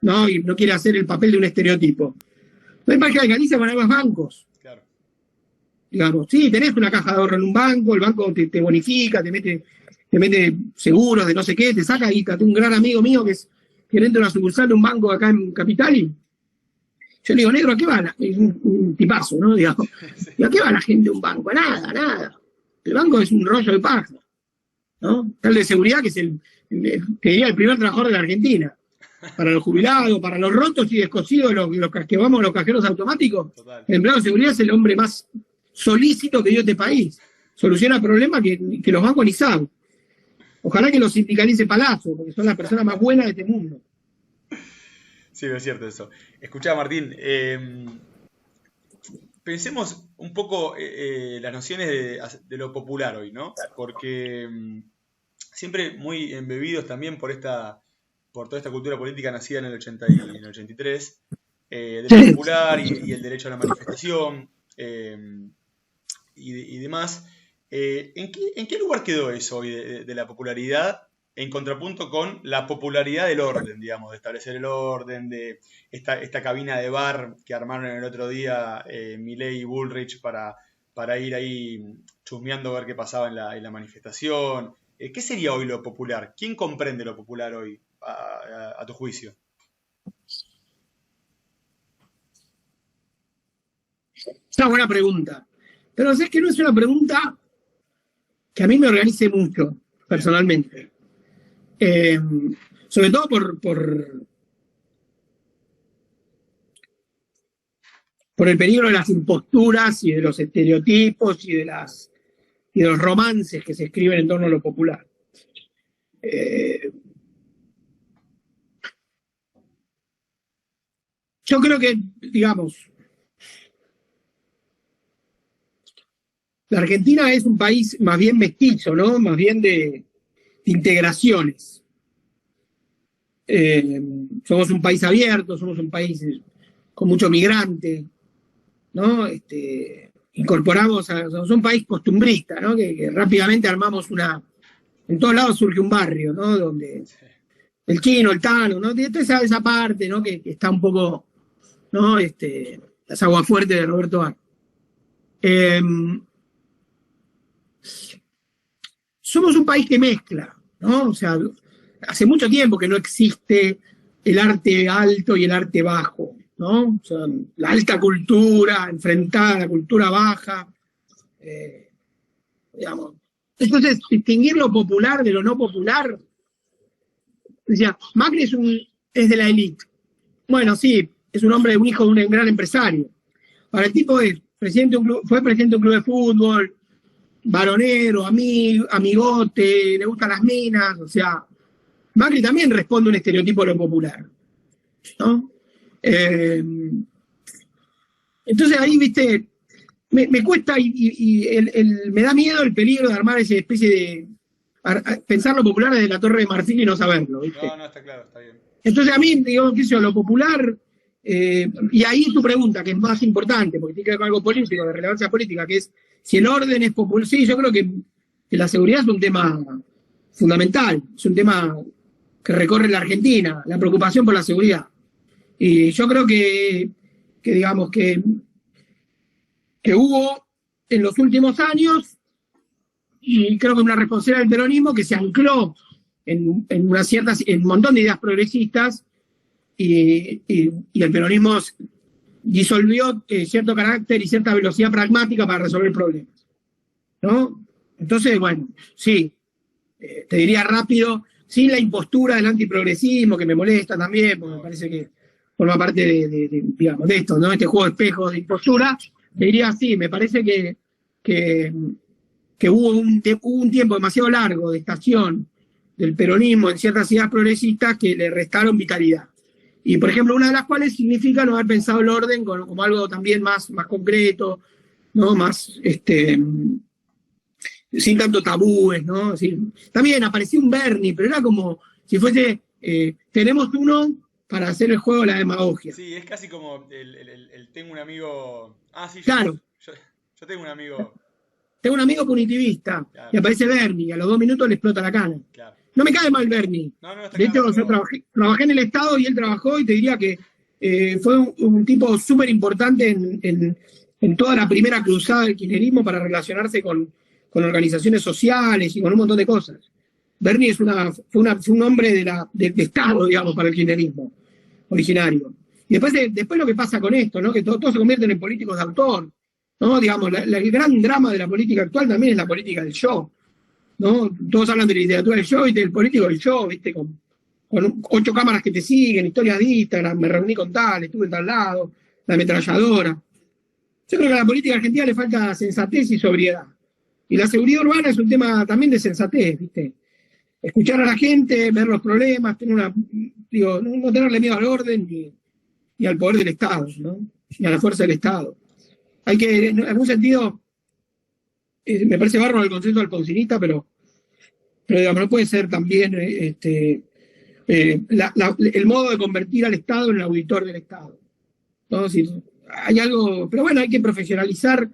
¿no? Y no quiere hacer el papel de un estereotipo. No hay pareja de Galicia, no hay más bancos. Claro. Digamos, sí, tenés una caja de ahorro en un banco, el banco te bonifica, te mete seguros de no sé qué, te saca ahí. Un gran amigo mío que es gerente de una sucursal de un banco acá en Capital, y yo le digo, negro, ¿a qué va? Es un tipazo, ¿no? Digamos, ¿y a qué va la gente de un banco? A nada. El banco es un rollo de paja, ¿no? Tal de seguridad que es que diría el primer trabajador de la Argentina. Para los jubilados, para los rotos y descosidos, que vamos a los cajeros automáticos. Total. El empleado de seguridad es el hombre más solícito que dio este país. Soluciona problemas que los bancos ni saben. Ojalá que los sindicalice Palazzo, porque son las personas más buenas de este mundo. Sí, es cierto eso. Escuchá, Martín, pensemos un poco las nociones de lo popular hoy, ¿no? Porque siempre muy embebidos también por toda esta cultura política nacida en el 80 y en el 83, de lo popular y el derecho a la manifestación y demás. ¿En qué lugar quedó eso hoy de la popularidad en contrapunto con la popularidad del orden, digamos, de establecer el orden, de esta cabina de bar que armaron el otro día Milei y Bullrich para ir ahí chusmeando a ver qué pasaba en la manifestación? ¿Qué sería hoy lo popular? ¿Quién comprende lo popular hoy, a tu juicio? Es una buena pregunta. Pero es que no es una pregunta que a mí me organice mucho, personalmente. Sobre todo por el peligro de las imposturas y de los estereotipos y de los romances que se escriben en torno a lo popular. Yo creo que, digamos, la Argentina es un país más bien mestizo, ¿no? Más bien de integraciones. Somos un país abierto, somos un país con mucho migrante, ¿no? Somos un país costumbrista, ¿no? Que rápidamente armamos en todos lados surge un barrio, ¿no? Donde el chino, el tano, ¿no? Toda esa parte, ¿no? Que está un poco, ¿no? Las aguafuertes de Roberto Ar. Somos un país que mezcla, ¿no? O sea, hace mucho tiempo que no existe el arte alto y el arte bajo, ¿no? O sea, la alta cultura enfrentada a la cultura baja, digamos. Entonces, distinguir lo popular de lo no popular, decía, Macri es de la élite. Bueno, sí, es un hombre, un hijo de un gran empresario. Ahora, el tipo fue presidente de un club de fútbol, varonero, amigote, le gustan las minas, o sea, Macri también responde a un estereotipo de lo popular, ¿no? Entonces ahí, viste, me cuesta me da miedo el peligro de armar esa especie de pensar lo popular desde la Torre de Marfil y no saberlo, ¿viste? No, está claro, está bien. Entonces a mí, digamos, qué sé yo, lo popular, y ahí tu pregunta, que es más importante, porque tiene que ver con algo político, de relevancia política, que es si el orden es popular. Sí, yo creo que la seguridad es un tema fundamental, es un tema que recorre la Argentina, la preocupación por la seguridad. Y yo creo digamos, que hubo en los últimos años, y creo que una responsabilidad del peronismo que se ancló en un montón de ideas progresistas, y el peronismo disolvió cierto carácter y cierta velocidad pragmática para resolver problemas, ¿no? Entonces, bueno, sí, te diría rápido, sin la impostura del antiprogresismo, que me molesta también, porque me parece que forma parte digamos, de esto, ¿no? Este juego de espejos de impostura, te diría sí, me parece que hubo un tiempo demasiado largo de estación del peronismo en ciertas ideas progresistas que le restaron vitalidad. Y, por ejemplo, una de las cuales significa no haber pensado el orden como algo también más concreto, ¿no? Más, sin tanto tabúes, ¿no? Sí, también apareció un Bernie, pero era como si fuese, tenemos uno para hacer el juego de la demagogia. Sí, es casi como el tengo un amigo... Ah, sí, Claro. Yo tengo un amigo... Tengo un amigo punitivista, claro, y aparece Bernie, y a los 2 minutos le explota la cana. Claro. No me cae mal Bernie. No, está de hecho, claro, yo trabajé en el Estado y él trabajó, y te diría que fue un tipo súper importante en toda la primera cruzada del kirchnerismo para relacionarse con organizaciones sociales y con un montón de cosas. Bernie fue un hombre de Estado, digamos, para el kirchnerismo originario. Y después lo que pasa con esto, ¿no? Que todos se convierten en políticos de autor, ¿no? Digamos, el gran drama de la política actual también es la política del yo, ¿no? Todos hablan de la literatura del yo y del político del yo, ¿viste? Con 8 cámaras que te siguen, historias de Instagram, me reuní con tal, estuve en tal lado, la ametralladora. Yo creo que a la política argentina le falta sensatez y sobriedad. Y la seguridad urbana es un tema también de sensatez, ¿viste? Escuchar a la gente, ver los problemas, no tenerle miedo al orden ni al poder del Estado, ¿no? Ni a la fuerza del Estado. Hay que, en algún sentido, me parece bárbaro el concepto alfonsinista, pero digamos, no puede ser también el modo de convertir al Estado en el auditor del Estado, ¿no? Es decir, hay algo, pero bueno, hay que profesionalizar.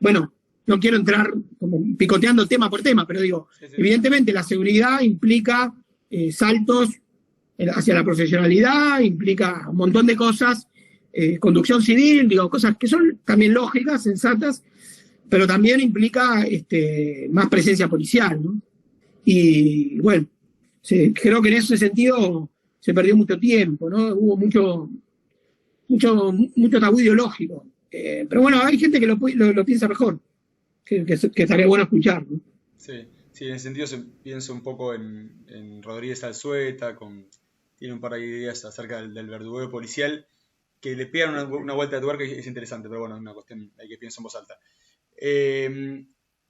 Bueno, no quiero entrar como picoteando tema por tema, pero digo, sí. Evidentemente la seguridad implica saltos hacia la profesionalidad, implica un montón de cosas, conducción civil, digo, cosas que son también lógicas, sensatas, pero también implica más presencia policial, ¿no? Y bueno, creo que en ese sentido se perdió mucho tiempo, ¿no? Hubo mucho tabú ideológico. Pero bueno, hay gente que lo piensa mejor, que estaría bueno escuchar, ¿no? Sí, en ese sentido pienso un poco en Rodríguez Alzueta, tiene un par de ideas acerca del verdugo policial, que le pegan una vuelta de tuerca que es interesante, pero bueno, es una cuestión hay que pienso en voz alta.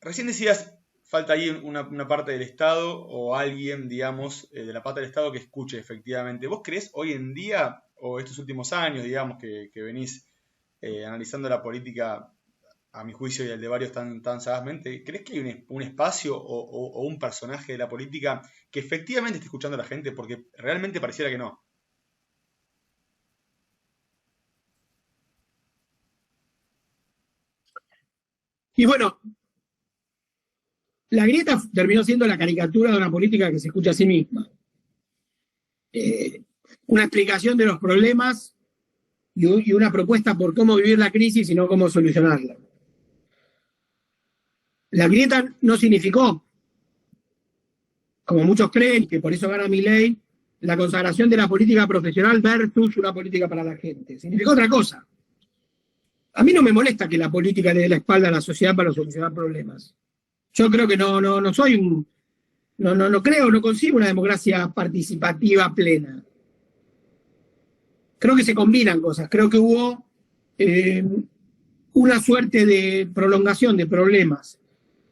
Recién decías, falta ahí una parte del Estado o alguien, digamos, de la pata del Estado que escuche efectivamente. ¿Vos creés hoy en día, o estos últimos años, digamos, que venís analizando la política, a mi juicio y el de varios tan sagazmente, crees que hay un espacio o un personaje de la política que efectivamente esté escuchando a la gente? Porque realmente pareciera que no. Y bueno, la grieta terminó siendo la caricatura de una política que se escucha a sí misma. Una explicación de los problemas y una propuesta por cómo vivir la crisis y no cómo solucionarla. La grieta no significó, como muchos creen, que por eso gana Milei, la consagración de la política profesional versus una política para la gente. Significa otra cosa. A mí no me molesta que la política le dé la espalda a la sociedad para solucionar problemas. Yo creo que no soy un... no consigo una democracia participativa plena. Creo que se combinan cosas. Creo que hubo una suerte de prolongación de problemas,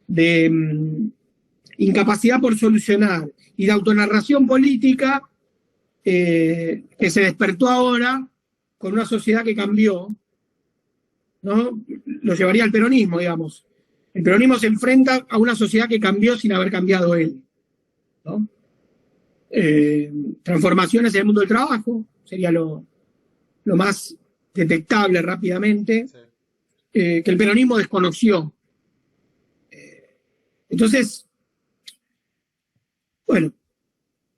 de incapacidad por solucionar y de autonarración política que se despertó ahora con una sociedad que cambió, ¿no? Lo llevaría al peronismo, digamos. El peronismo se enfrenta a una sociedad que cambió sin haber cambiado él, ¿no? Transformaciones en el mundo del trabajo sería lo más detectable rápidamente, Sí. Que el peronismo desconoció. Entonces, bueno,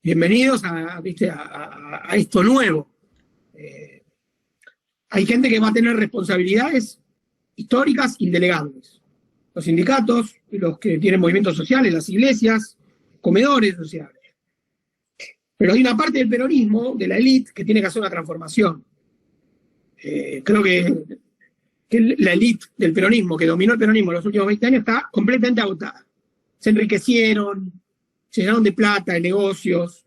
bienvenidos a esto nuevo. Hay gente que va a tener responsabilidades históricas indelegables. Los sindicatos, los que tienen movimientos sociales, las iglesias, comedores sociales. Pero hay una parte del peronismo, de la élite, que tiene que hacer una transformación. Creo que la élite del peronismo, que dominó el peronismo en los últimos 20 años, está completamente agotada. Se enriquecieron, se llenaron de plata, de negocios,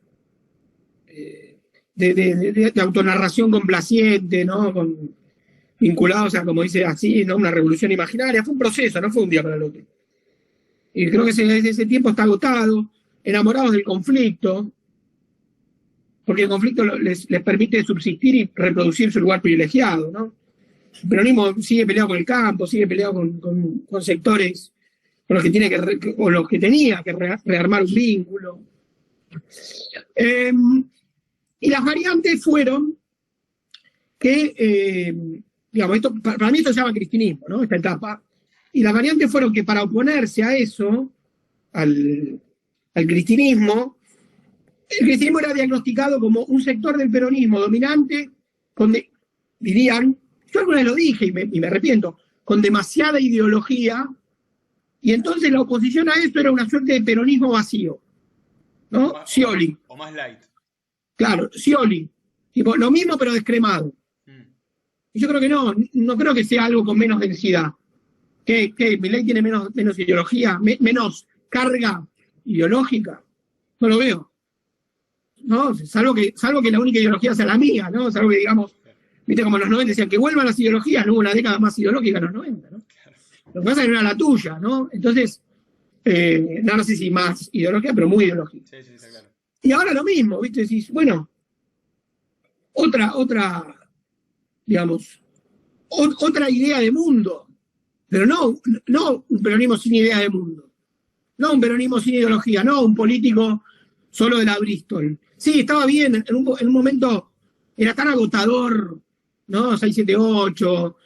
de autonarración complaciente, ¿no? Vinculados a, como dice así, ¿no? Una revolución imaginaria. Fue un proceso, no fue un día para el otro. Y creo que ese tiempo está agotado, enamorados del conflicto, porque el conflicto les permite subsistir y reproducir su lugar privilegiado, ¿no? El peronismo sigue peleado con el campo, sigue peleado con sectores con los que tiene o los que tenía que rearmar un vínculo. Y las variantes fueron que, digamos, para mí esto se llama cristinismo, ¿no? Esta etapa. Y las variantes fueron que para oponerse a eso, al cristinismo, el cristianismo era diagnosticado como un sector del peronismo dominante, dirían, yo alguna vez lo dije y me arrepiento, con demasiada ideología, y entonces la oposición a eso era una suerte de peronismo vacío, ¿no? Scioli. O más light. Claro, Scioli. Tipo, lo mismo pero descremado. Y yo creo que no creo que sea algo con menos densidad. ¿Que Milei tiene menos ideología, menos carga ideológica? No lo veo. ¿No? Salvo que la única ideología sea la mía, ¿no? Salvo que, digamos, viste como en los 90 decían que vuelvan las ideologías, no hubo una década más ideológica en los 90, ¿no? Lo que pasa es que no era la tuya, ¿no? Entonces, no sé si más ideología, pero muy ideología. Sí, está claro. Y ahora lo mismo, ¿viste? Decís, bueno, otra idea de mundo, pero no un peronismo sin idea de mundo, no un peronismo sin ideología, no un político solo de la Bristol. Sí, estaba bien, en un momento era tan agotador, ¿no? 678,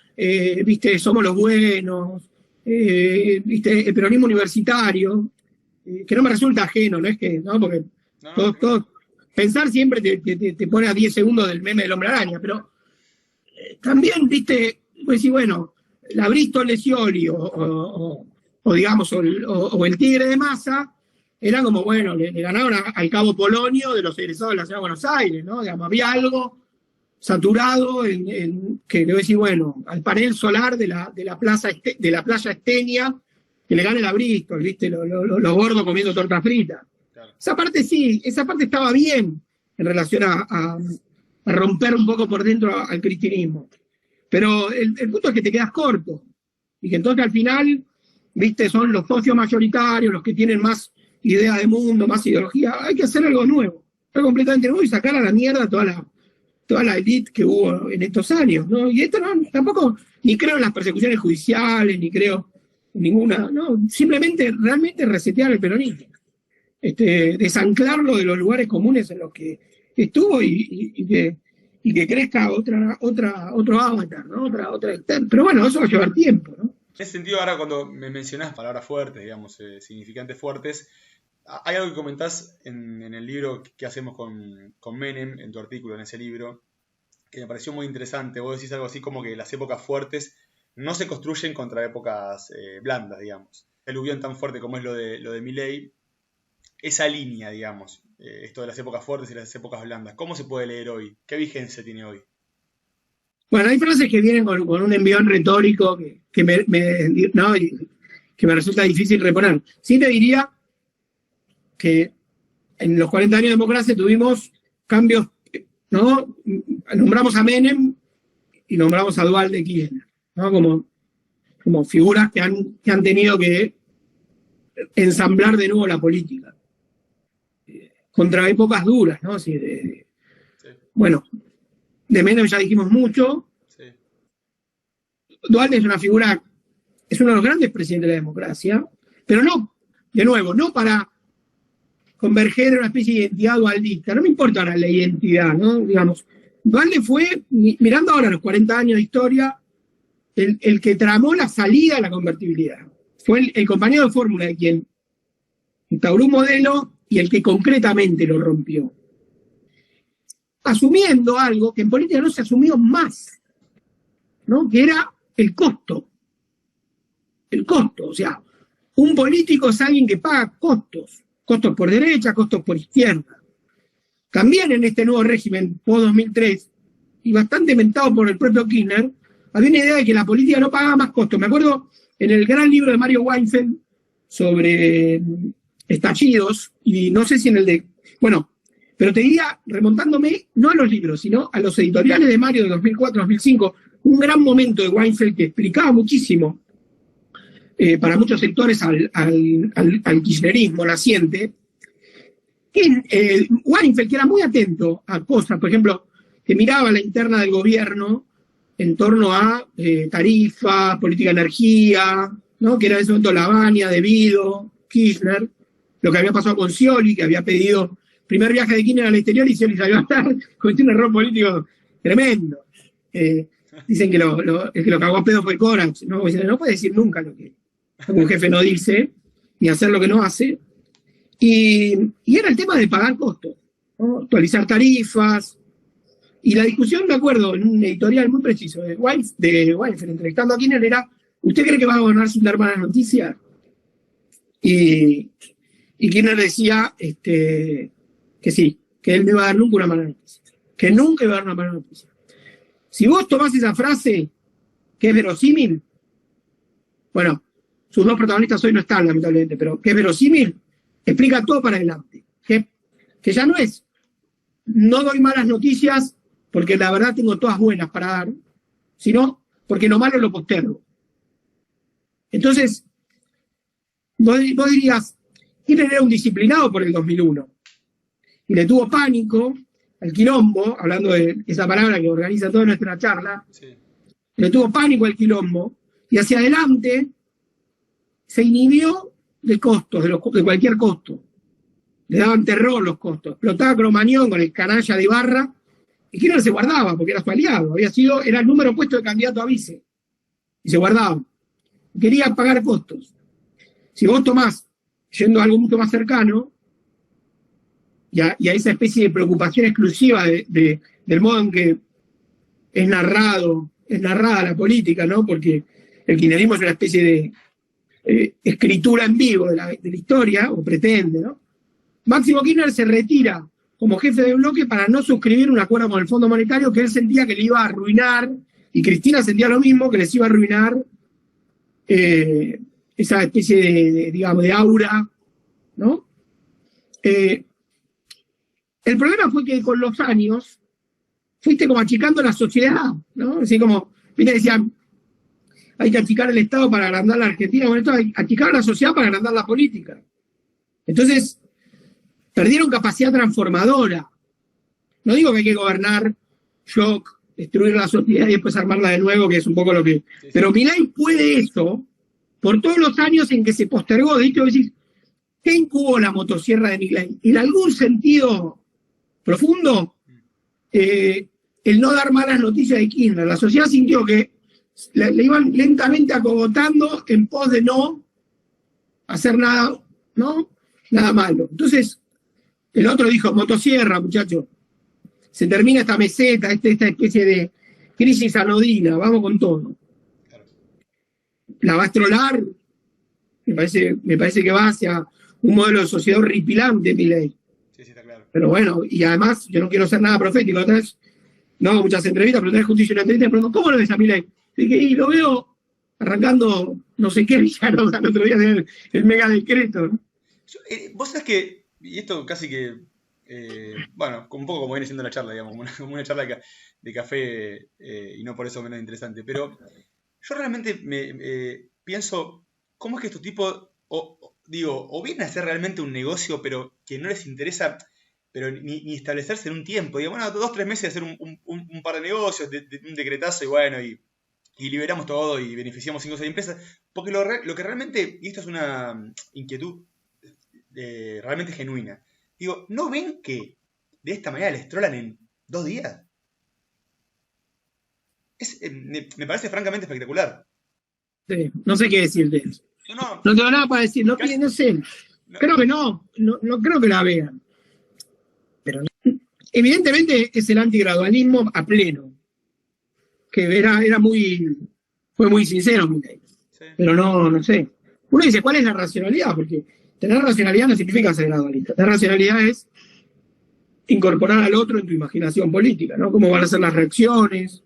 viste, somos los buenos, viste, el peronismo universitario, que no me resulta ajeno, no es que, ¿no? Porque todos pensar siempre te pone a 10 segundos del meme del hombre araña, pero también, viste, pues sí, bueno, la Bristol de Scioli o digamos, o el Tigre de Massa, era como, bueno, le ganaron al Cabo Polonio de los egresados de la Ciudad de Buenos Aires, ¿no? Digamos, había algo saturado que le voy a decir, bueno, al panel solar de la playa Estenia, que le gane la Bristol, ¿viste? Los gordos comiendo torta frita. Claro. Esa parte sí, esa parte estaba bien en relación a romper un poco por dentro al cristianismo. Pero el punto es que te quedas corto. Y que entonces al final, ¿viste? Son los socios mayoritarios, los que tienen más idea de mundo, más ideología. Hay que hacer algo nuevo, algo completamente nuevo y sacar a la mierda toda la élite que hubo en estos años, ¿no? Y esto tampoco, ni creo en las persecuciones judiciales, ni creo en ninguna, ¿no? Simplemente, realmente resetear el peronismo. Desanclarlo de los lugares comunes en los que estuvo y que crezca otro avatar, ¿no? Pero bueno, eso va a llevar tiempo, ¿no? En ese sentido, ahora cuando me mencionás palabras fuertes, digamos, significantes fuertes, hay algo que comentás en el libro que hacemos con Menem, en tu artículo, en ese libro, que me pareció muy interesante. Vos decís algo así como que las épocas fuertes no se construyen contra épocas blandas, digamos. El aluvión tan fuerte como es lo de Milei, esa línea, digamos, esto de las épocas fuertes y las épocas blandas. ¿Cómo se puede leer hoy? ¿Qué vigencia tiene hoy? Bueno, hay frases que vienen con un envión retórico no, que me resulta difícil reponer. Sí te diría que en los 40 años de democracia tuvimos cambios, ¿no? Nombramos a Menem y nombramos a Duhalde Kirchner, ¿no? Como figuras que han tenido que ensamblar de nuevo la política. Contra épocas duras, ¿no? Así sí. Bueno, de Menem ya dijimos mucho. Sí. Duhalde es una figura, es uno de los grandes presidentes de la democracia, pero no, de nuevo, no para converger en una especie de identidad dualdista. No me importa ahora la identidad, ¿no? Digamos, Duhalde fue, mirando ahora los 40 años de historia, el que tramó la salida de la convertibilidad. Fue el compañero de fórmula de quien instauró un modelo y el que concretamente lo rompió. Asumiendo algo que en política no se asumió más, ¿no? Que era el costo. El costo, o sea, un político es alguien que paga costos. Costos por derecha, costos por izquierda. También en este nuevo régimen post-2003, y bastante inventado por el propio Kirchner, había una idea de que la política no pagaba más costos. Me acuerdo en el gran libro de Mario Weinfeld sobre estallidos, y no sé si en el de... Bueno, pero te diría, remontándome, no a los libros, sino a los editoriales de Mario de 2004-2005, un gran momento de Weinfeld que explicaba muchísimo para muchos sectores al kirchnerismo naciente. Weinfeld, que era muy atento a cosas, por ejemplo, que miraba la interna del gobierno en torno a tarifas, política de energía, ¿no? Que era en ese momento Lavagna, Devido, Kirchner, lo que había pasado con Scioli, que había pedido primer viaje de Kirchner al exterior y Scioli salió a estar, cometió un error político tremendo. Dicen que el que lo cagó a pedo fue Korax, ¿no? No puede decir nunca lo que un jefe no dice, ni hacer lo que no hace. Y era el tema de pagar costos, ¿no? Actualizar tarifas. Y la discusión, me acuerdo, en un editorial muy preciso de Weinfeld, entrevistando a Kirchner, era: ¿usted cree que va a gobernar sin dar malas noticias? Y Kirchner decía que sí, que él no iba a dar nunca una mala noticia, que nunca iba a dar una mala noticia. Si vos tomás esa frase, que es verosímil, bueno, sus dos protagonistas hoy no están, lamentablemente, pero que es verosímil, explica todo para adelante. Que ya no es, no doy malas noticias porque la verdad tengo todas buenas para dar, sino porque lo malo lo postergo. Entonces, vos dirías, Kirchner era un disciplinado por el 2001, y le tuvo pánico al quilombo, hablando de esa palabra que organiza toda nuestra charla, sí. Le tuvo pánico al quilombo, y hacia adelante se inhibió de costos, de cualquier costo. Le daban terror los costos. Explotaba Cromañón con el canalla de Ibarra, y Kirchner se guardaba, porque era su aliado, era el número puesto de candidato a vice, y se guardaba. Quería pagar costos. Si vos tomás, yendo a algo mucho más cercano, y a esa especie de preocupación exclusiva del modo en que es narrada la política, ¿no? Porque el kirchnerismo es una especie de escritura en vivo de la historia, o pretende, ¿no? Máximo Kirchner se retira como jefe de bloque para no suscribir un acuerdo con el Fondo Monetario que él sentía que le iba a arruinar, y Cristina sentía lo mismo, que les iba a arruinar esa especie digamos, de aura, ¿no? El problema fue que con los años fuiste como achicando la sociedad, ¿no? Así como, viste, decían, hay que achicar el Estado para agrandar la Argentina. Bueno, esto hay que achicar la sociedad para agrandar la política. Entonces, perdieron capacidad transformadora. No digo que hay que gobernar, shock, destruir la sociedad y después armarla de nuevo, que es un poco lo que... Sí. Pero Milei puede eso por todos los años en que se postergó. De hecho, decís, ¿qué incubó la motosierra de Milei? En algún sentido profundo, el no dar malas noticias de Kirchner. La sociedad sintió que le iban lentamente acogotando en pos de no hacer nada, ¿no? Nada malo. Entonces, el otro dijo: motosierra, muchachos. Se termina esta meseta, esta especie de crisis anodina, vamos con todo. La va a estrolar, me parece que va hacia un modelo de sociedad horripilante, Milei. Sí, está claro. Pero bueno, y además, yo no quiero ser nada profético, otra vez, no hago muchas entrevistas, pero otra vez justo hice una entrevista y me pregunto, ¿cómo lo ves a Milei? Y lo veo arrancando no sé qué villano, o sea, el otro día el mega decreto, ¿no? Vos sabés que, y esto casi que, bueno, un poco como viene siendo la charla, digamos, como una charla de café, y no por eso menos interesante, pero yo realmente pienso, ¿cómo es que estos tipos, digo, o vienen a hacer realmente un negocio, pero que no les interesa, pero ni establecerse en un tiempo? Digo, bueno, 2 o 3 meses hacer un par de negocios, un decretazo y bueno, y liberamos todo y beneficiamos 5 o 6 empresas. Porque lo que realmente, y esto es una inquietud realmente genuina, digo, ¿no ven que de esta manera les trolan en 2 días? Me parece francamente espectacular. Sí, no sé qué decir de eso. No, No tengo nada para decir, no, casi, no sé, no, creo que no creo que la vean. Pero evidentemente es el antigradualismo a pleno, que fue muy sincero, Milei. sí. Pero no sé. Uno dice, ¿cuál es la racionalidad? Porque tener racionalidad no significa ser gradualista. Tener racionalidad es incorporar al otro en tu imaginación política, ¿no? Cómo van a ser las reacciones.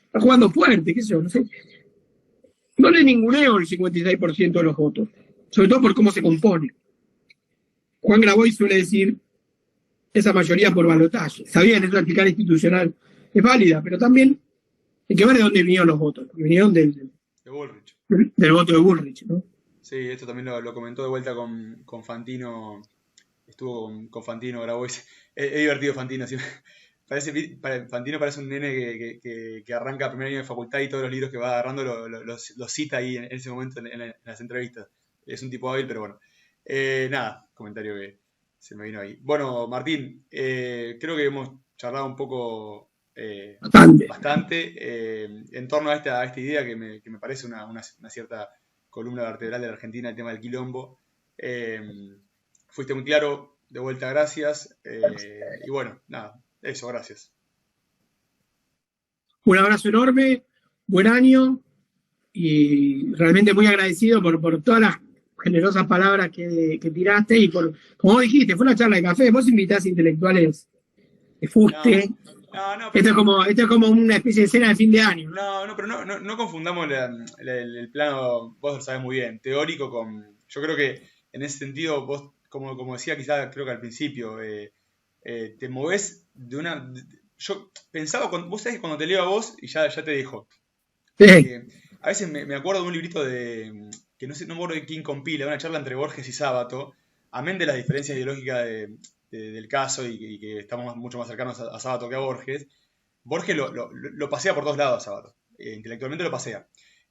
Está jugando fuerte, qué sé yo, no sé. No le ninguneo el 56% de los votos, sobre todo por cómo se compone. Juan Grabois suele decir esa mayoría por balotaje. Está bien, es una practicar institucional, es válida, pero también hay que ver de dónde vinieron los votos. Vinieron De Bullrich. del voto de Bullrich, ¿no? Sí, esto también lo comentó de vuelta con Fantino. Estuvo con Fantino, Grabois. Es divertido Fantino. ¿Sí? Fantino parece un nene que arranca primer año de facultad y todos los libros que va agarrando los cita ahí en ese momento en las entrevistas. Es un tipo hábil, pero bueno. Nada, comentario que se me vino ahí. Bueno, Martín, creo que hemos charlado un poco Bastante. bastante en torno a esta idea que me parece una cierta columna vertebral de la Argentina, el tema del quilombo. Fuiste muy claro, de vuelta, gracias. Y bueno, nada, eso, gracias. Un abrazo enorme, buen año y realmente muy agradecido por todas las generosas palabras que tiraste y como vos dijiste, fue una charla de café, vos invitás intelectuales de fuste. No, pero Esto es como una especie de cena de fin de año, ¿no? no, pero no confundamos el plano, vos lo sabés muy bien, teórico con... Yo creo que en ese sentido, vos, como decía quizá creo que al principio, te movés de una... Yo pensaba, vos sabés que cuando te leo a vos, y ya te dejo, Sí, a veces me acuerdo de un librito que no sé, no me acuerdo de quién compila, una charla entre Borges y Sábato, amén de las diferencias ideológicas del caso y que estamos mucho más cercanos a Sábato que a Borges. Borges lo pasea por todos lados, Sábato. Intelectualmente lo pasea.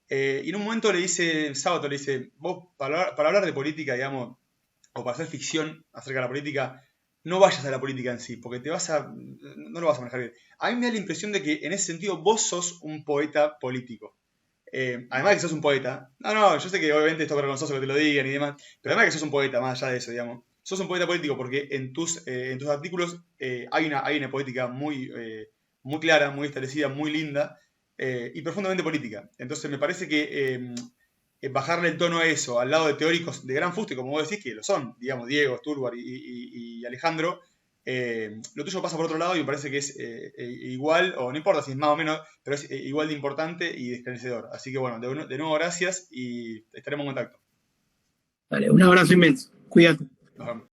Y en un momento le dice, Sábato le dice, vos para hablar de política, digamos, o para hacer ficción acerca de la política, no vayas a la política en sí, porque no lo vas a manejar bien. A mí me da la impresión de que en ese sentido vos sos un poeta político. Además de que sos un poeta, yo sé que obviamente esto es vergonzoso que te lo digan y demás, pero además de que sos un poeta, más allá de eso, digamos, sos un poeta político porque en tus artículos hay una poética muy clara, muy establecida, muy linda y profundamente política. Entonces me parece que bajarle el tono a eso, al lado de teóricos de gran fuste, como vos decís, que lo son, digamos, Diego, Sturbar y Alejandro, lo tuyo pasa por otro lado y me parece que es igual, o no importa si es más o menos, pero es igual de importante y de esclarecedor. Así que bueno, de nuevo gracias y estaremos en contacto. dale, un abrazo inmenso, cuídate. Nos vemos.